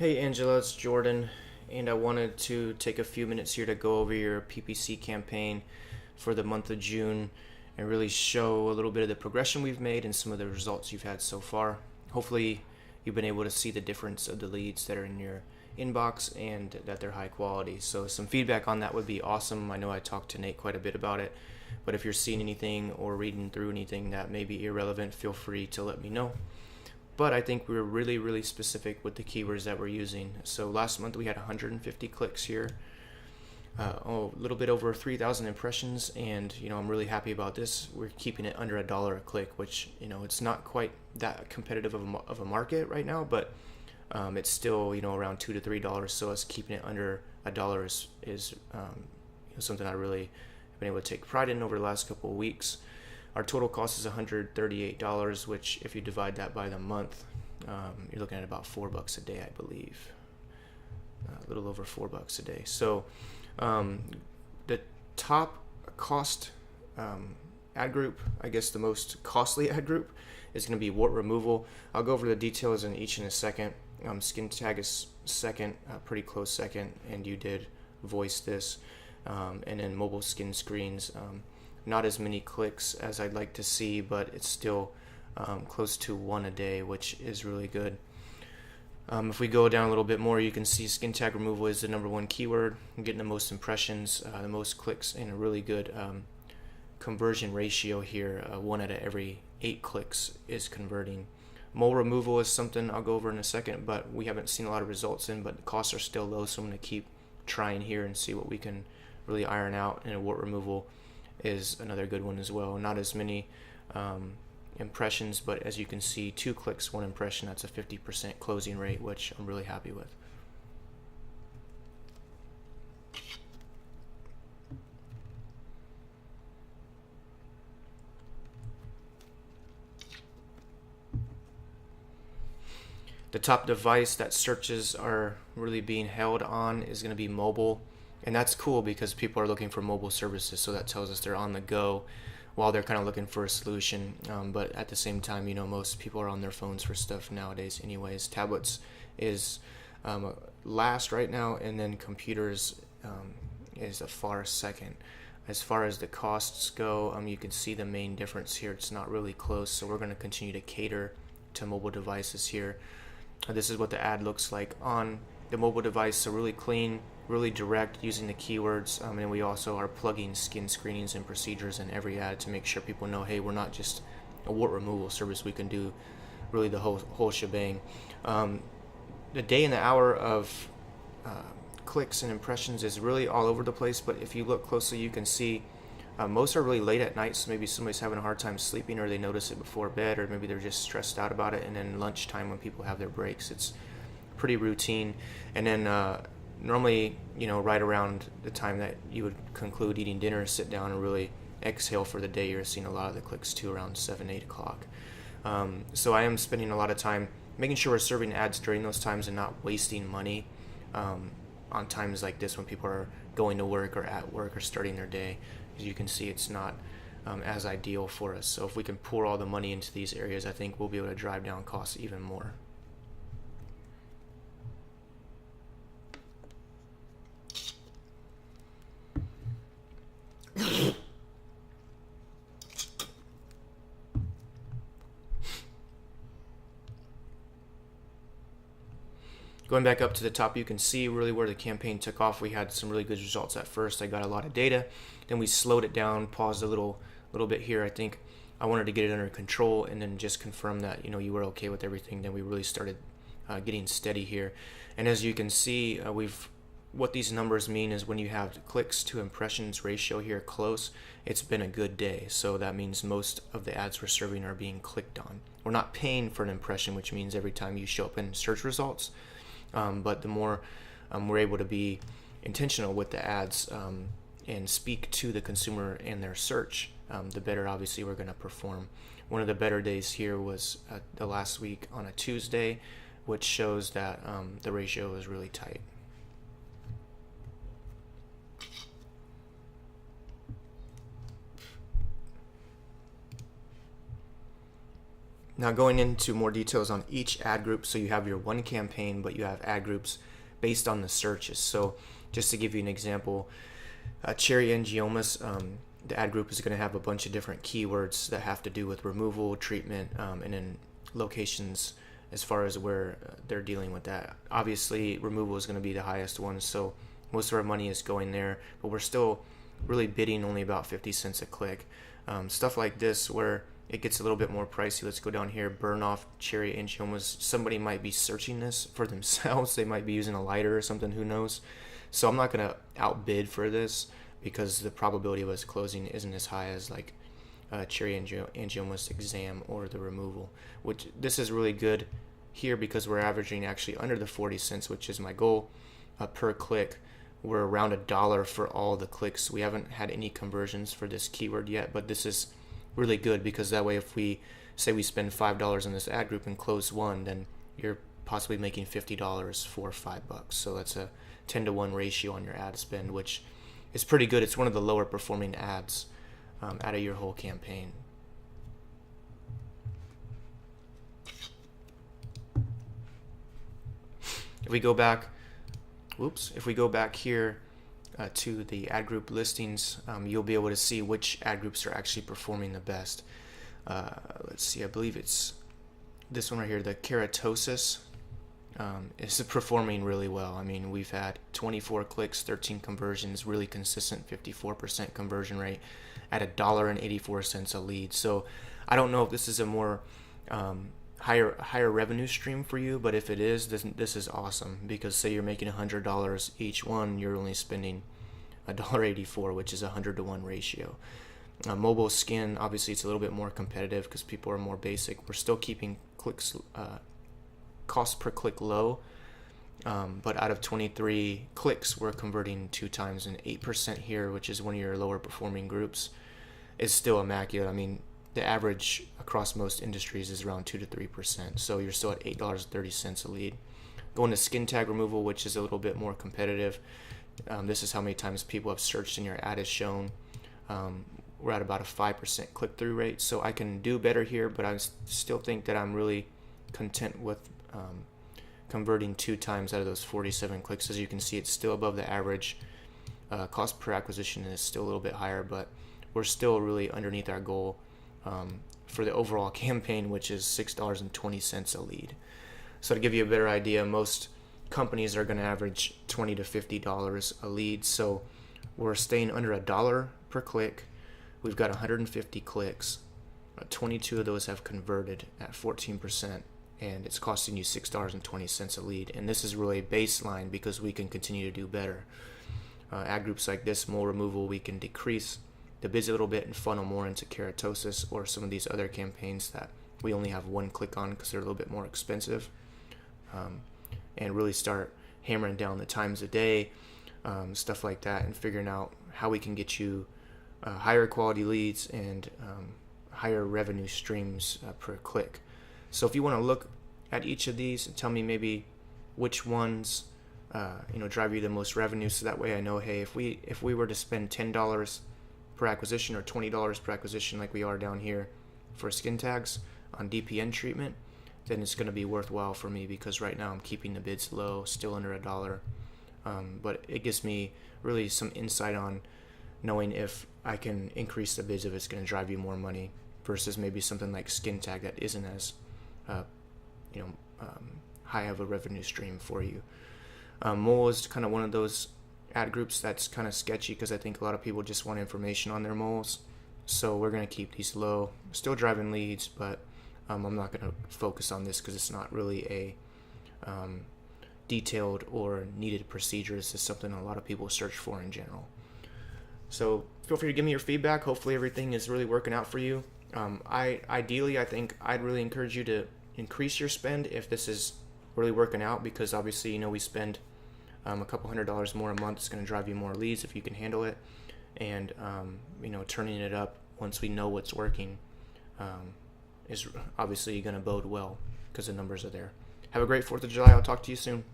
Hey Angela, it's Jordan, and I wanted to take a few minutes here to go over your PPC campaign for the month of June and really show a little bit of the progression we've made and some of the results you've had so far. Hopefully, you've been able to see the difference of the leads that are in your inbox and that they're high quality. So, some feedback on that would be awesome. I know I talked to Nate quite a bit about it, but if you're seeing anything or reading through anything that may be irrelevant, feel free to let me know. But I think we were really specific with the keywords that we're using. So last month we had 150 clicks here, a little bit over 3,000 impressions, and I'm really happy about this. We're keeping it under $1 a click, which it's not quite that competitive of a market right now, but it's still around $2 to $3. So us keeping it under $1 is something I really have been able to take pride in over the last couple of weeks. Our total cost is $138, which if you divide that by the month, you're looking at about $4 a day, I believe. A little over $4 a day. So the top cost ad group, I guess the most costly ad group, is going to be wart removal. I'll go over the details in each in a second. Skin tag is second, pretty close second, and you did voice this. And then mobile skin screens. Not as many clicks as I'd like to see, but it's still close to one a day, which is really good. If we go down a little bit more, you can see skin tag removal is the #1 keyword. I'm getting the most impressions, the most clicks, and a really good conversion ratio here. 1 out of every 8 clicks is converting. Mole removal is something I'll go over in a second, but we haven't seen a lot of results in, but the costs are still low, so I'm going to keep trying here and see what we can really iron out. And wart removal is another good one as well. Not as many impressions, but as you can see, 2 clicks, 1 impression. That's a 50% closing rate, which I'm really happy with. The top device that searches are really being held on is going to be mobile. And that's cool because people are looking for mobile services, so that tells us they're on the go while they're kind of looking for a solution. But at the same time, most people are on their phones for stuff nowadays anyways. Tablets is last right now, and then computers is a far second. As far as the costs go, you can see the main difference here. It's not really close, so we're going to continue to cater to mobile devices here. This is what the ad looks like on the mobile device, so really clean, really direct, using the keywords, and we also are plugging skin screenings and procedures in every ad to make sure people know, hey, we're not just a wart removal service, we can do really the whole shebang. The day and the hour of clicks and impressions is really all over the place, but if you look closely, you can see most are really late at night, so maybe somebody's having a hard time sleeping, or they notice it before bed, or maybe they're just stressed out about it. And then lunchtime when people have their breaks, it's pretty routine. And then normally, right around the time that you would conclude eating dinner, sit down and really exhale for the day, you're seeing a lot of the clicks too around 7-8 o'clock. So I am spending a lot of time making sure we're serving ads during those times and not wasting money on times like this when people are going to work or at work or starting their day. As you can see, it's not as ideal for us. So if we can pour all the money into these areas, I think we'll be able to drive down costs even more. Going back up to the top, you can see really where the campaign took off. We had some really good results at first. I got a lot of data. Then we slowed it down, paused a little bit here. I think I wanted to get it under control and then just confirm that you were okay with everything. Then we really started getting steady here. And as you can see, what these numbers mean is when you have clicks to impressions ratio here close, it's been a good day. So that means most of the ads we're serving are being clicked on. We're not paying for an impression, which means every time you show up in search results. But the more we're able to be intentional with the ads and speak to the consumer and their search, the better obviously we're going to perform. One of the better days here was the last week on a Tuesday, which shows that the ratio is really tight. Now going into more details on each ad group, so you have your one campaign, but you have ad groups based on the searches. So just to give you an example, cherry angiomas, the ad group is going to have a bunch of different keywords that have to do with removal, treatment, and then locations as far as where they're dealing with that. Obviously, removal is going to be the highest one, so most of our money is going there, but we're still really bidding only about 50 cents a click. Stuff like this where it gets a little bit more pricey. Let's go down here, burn off cherry angiomas. Somebody might be searching this for themselves. They might be using a lighter or something, who knows. So I'm not going to outbid for this because the probability of us closing isn't as high as like cherry angiomas exam or the removal, which this is really good here because we're averaging actually under the 40 cents, which is my goal per click. We're around $1 for all the clicks. We haven't had any conversions for this keyword yet, but this is really good because that way if we say we spend $5 on this ad group and close one, then you're possibly making $50 for $5. So that's a 10-to-1 ratio on your ad spend, which is pretty good. It's one of the lower performing ads out of your whole campaign. If we go back here to the ad group listings, you'll be able to see which ad groups are actually performing the best. Let's see, I believe it's this one right here, the keratosis, is performing really well. I mean, we've had 24 clicks, 13 conversions, really consistent 54% conversion rate at $1.84 a lead. So I don't know if this is a more higher revenue stream for you, but if it is, this is awesome because say you're making $100 each one, you're only spending $1.84, which is a 100-to-1 ratio. Mobile skin, obviously it's a little bit more competitive because people are more basic. We're still keeping clicks cost per click low, but out of 23 clicks we're converting 2 times, and 8% here, which is one of your lower performing groups, is still immaculate. I mean, the average across most industries is around 2 to 3%, so you're still at $8.30 a lead. Going to skin tag removal, which is a little bit more competitive, this is how many times people have searched and your ad is shown. We're at about a 5% click-through rate, so I can do better here, but I still think that I'm really content with converting 2 times out of those 47 clicks. As you can see, it's still above the average. Cost per acquisition is still a little bit higher, but we're still really underneath our goal for the overall campaign, which is $6.20 a lead. So to give you a better idea, most companies are going to average $20 to $50 a lead, so we're staying under $1 per click. We've got 150 clicks. 22 of those have converted at 14%, and it's costing you $6.20 a lead. And this is really baseline because we can continue to do better. Ad groups like this, mole removal, we can decrease the bids a little bit and funnel more into keratosis or some of these other campaigns that we only have 1 click on because they're a little bit more expensive, and really start hammering down the times a day, stuff like that, and figuring out how we can get you higher quality leads and higher revenue streams per click. So if you want to look at each of these and tell me maybe which ones drive you the most revenue, so that way I know, hey, if we were to spend $10 per acquisition or $20 per acquisition like we are down here for skin tags on DPN treatment, then it's going to be worthwhile for me because right now I'm keeping the bids low, still under $1. But it gives me really some insight on knowing if I can increase the bids, if it's going to drive you more money versus maybe something like skin tag that isn't as high of a revenue stream for you. Mole is kind of one of those ad groups that's kind of sketchy because I think a lot of people just want information on their moles. So we're going to keep these low, still driving leads, but I'm not going to focus on this because it's not really a detailed or needed procedure. This is something a lot of people search for in general. So feel free to give me your feedback. Hopefully everything is really working out for you. Ideally, I think I'd really encourage you to increase your spend if this is really working out, because obviously, we spend a couple $100 more a month. It's going to drive you more leads if you can handle it. And, turning it up once we know what's working is obviously going to bode well because the numbers are there. Have a great 4th of July. I'll talk to you soon.